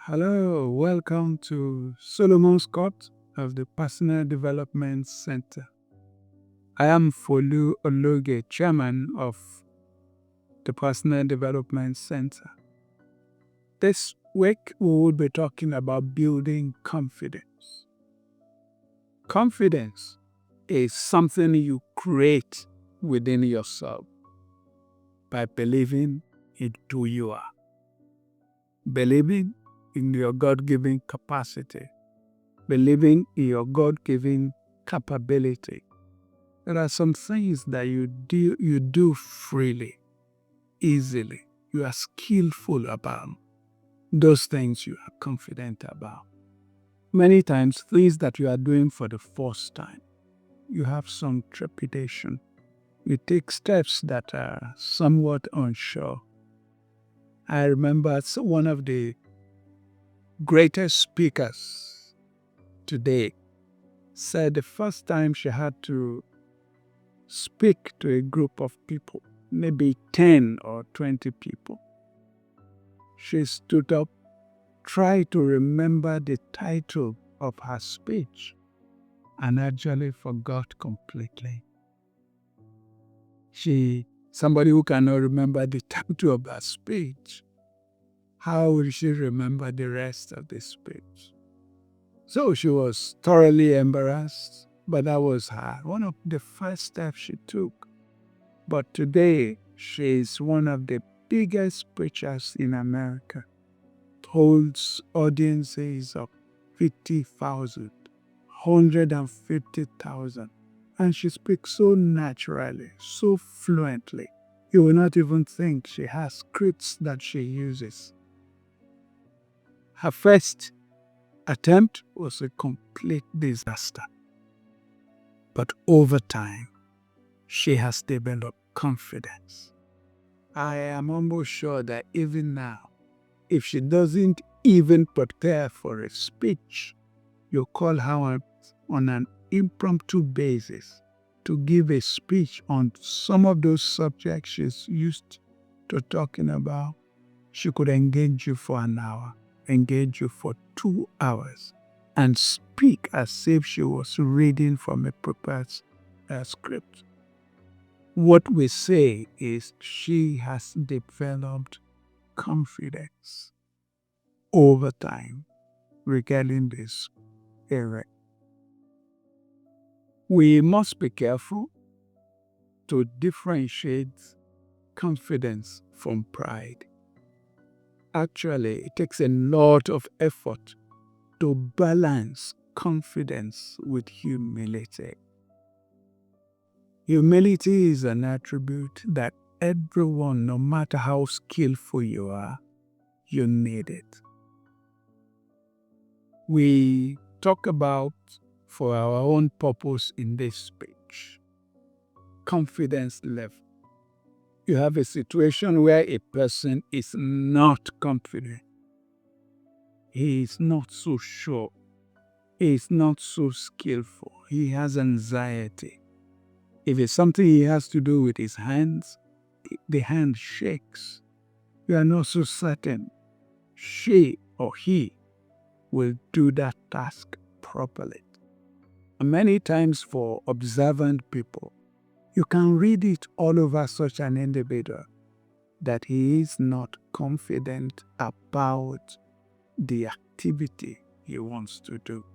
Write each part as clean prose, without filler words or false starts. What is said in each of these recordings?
Hello, welcome to Solomon Scott of the Personal Development Center. I am Folu Ologe, chairman of the Personal Development Center. This week we will be talking about building confidence. Confidence is something you create within yourself by believing in who you are. Believing in your God-given capacity, believing in your God-given capability. There are some things that you do freely, easily. You are skillful about. Those things you are confident about. Many times, things that you are doing for the first time, you have some trepidation. You take steps that are somewhat unsure. I remember one of the greatest speakers today said the first time she had to speak to a group of people, maybe 10 or 20 people, she stood up, tried to remember the title of her speech, and actually forgot completely. Somebody who cannot remember the title of her speech, how will she remember the rest of the speech? So she was thoroughly embarrassed, but that was one of the first steps she took. But today, she is one of the biggest preachers in America, holds audiences of 50,000, 150,000, and she speaks so naturally, so fluently. You will not even think she has scripts that she uses. Her first attempt was a complete disaster. But over time, she has developed confidence. I am almost sure that even now, if she doesn't even prepare for a speech, you call her on an impromptu basis to give a speech on some of those subjects she's used to talking about, she could engage you for an hour, engage you for 2 hours, and speak as if she was reading from a prepared script. What we say is she has developed confidence over time regarding this area. We must be careful to differentiate confidence from pride. Actually, it takes a lot of effort to balance confidence with humility. Humility is an attribute that everyone, no matter how skillful you are, you need it. We talk about, for our own purpose in this speech, confidence level. You have a situation where a person is not confident. He is not so sure. He is not so skillful. He has anxiety. If it's something he has to do with his hands, the hand shakes. You are not so certain she or he will do that task properly. And many times for observant people, you can read it all over such an individual that he is not confident about the activity he wants to do.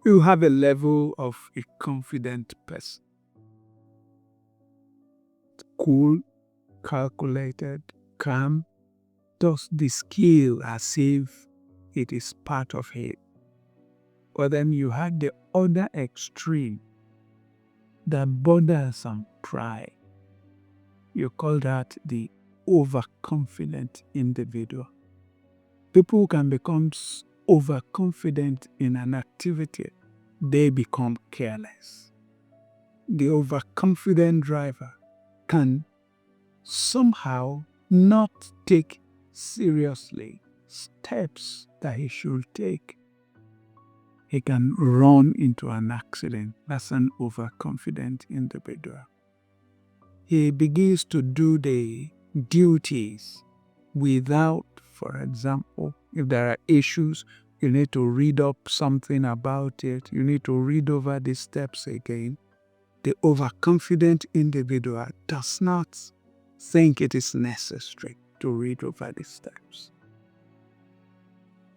You have a level of a confident person. Cool, calculated, calm, does the skill as if it is part of him. But then you have the other extreme that borders on pride. You call that the overconfident individual. People who can become overconfident in an activity, they become careless. The overconfident driver can somehow not take seriously steps that he should take. He can run into an accident. That's an overconfident individual. He begins to do the duties without for example. If there are issues, you need to read up something about it. You need to read over the steps again. The overconfident individual does not think it is necessary to read over the steps.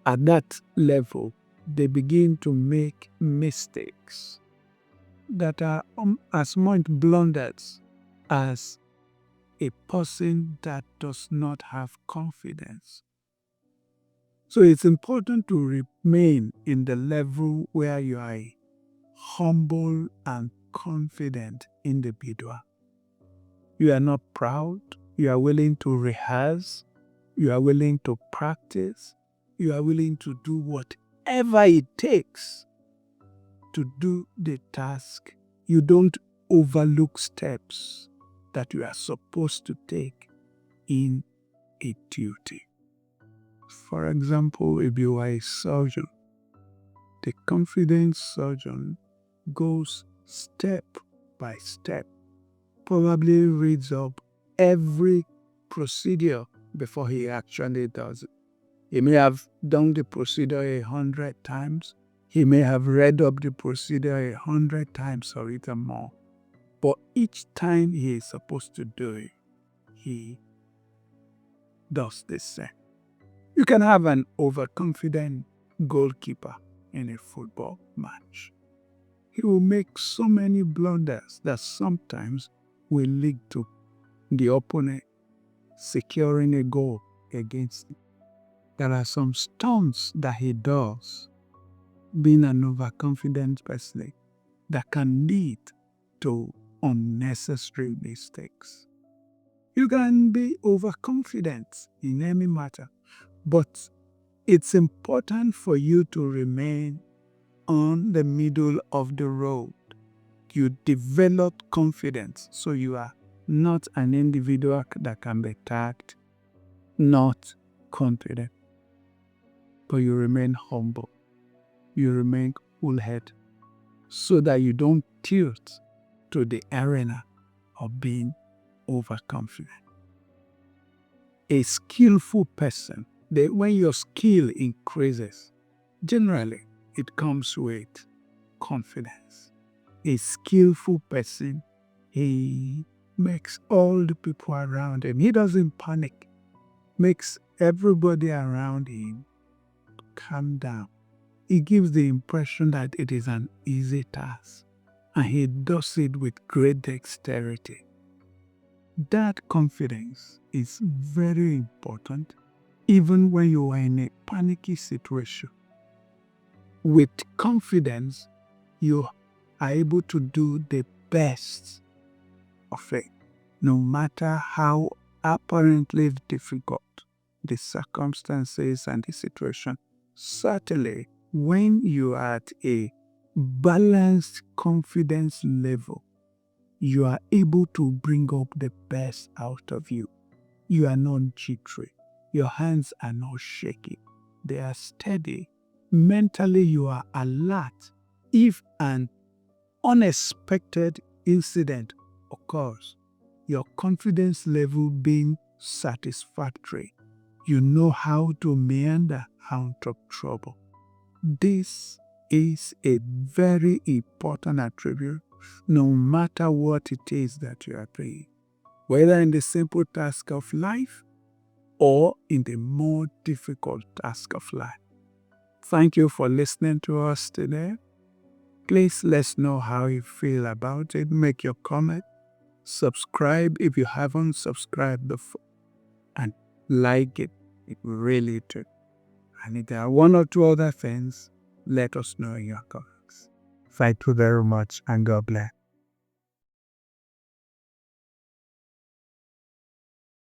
At that level, they begin to make mistakes that are as much blunders as a person that does not have confidence. So it's important to remain in the level where you are a humble and confident individual. You are not proud. You are willing to rehearse. You are willing to practice. You are willing to do whatever it takes to do the task. You don't overlook steps that you are supposed to take in a duty. For example, if you are a surgeon, the confident surgeon goes step by step, probably reads up every procedure before he actually does it. He may have done the procedure 100 times. He may have read up the procedure 100 times or even more. But each time he is supposed to do it, he does the same. You can have an overconfident goalkeeper in a football match. He will make so many blunders that sometimes will lead to the opponent securing a goal against him. There are some stunts that he does, being an overconfident person, that can lead to unnecessary mistakes. You can be overconfident in any matter, but it's important for you to remain on the middle of the road. You develop confidence, so you are not an individual that can be tagged not confident, but you remain humble. You remain cool-headed, so that you don't tilt to the arena of being overconfident. A skillful person, when your skill increases, generally it comes with confidence. A skillful person, he makes all the people around him, he doesn't panic, makes everybody around him calm down. He gives the impression that it is an easy task, and he does it with great dexterity. That confidence is very important, even when you are in a panicky situation. With confidence, you are able to do the best of it, no matter how apparently difficult the circumstances and the situation. Certainly, when you are at a balanced confidence level, you are able to bring up the best out of you. You are not jittery. Your hands are not shaky. They are steady. Mentally, you are alert. If an unexpected incident occurs, your confidence level being satisfactory, you know how to meander out of trouble. This is a very important attribute, no matter what it is that you are doing, whether in the simple task of life or in the more difficult task of life. Thank you for listening to us today. Please let us know how you feel about it. Make your comment. Subscribe if you haven't subscribed before. And like it. It really do. And if there are one or two other things, let us know in your comments. Thank you very much, and God bless.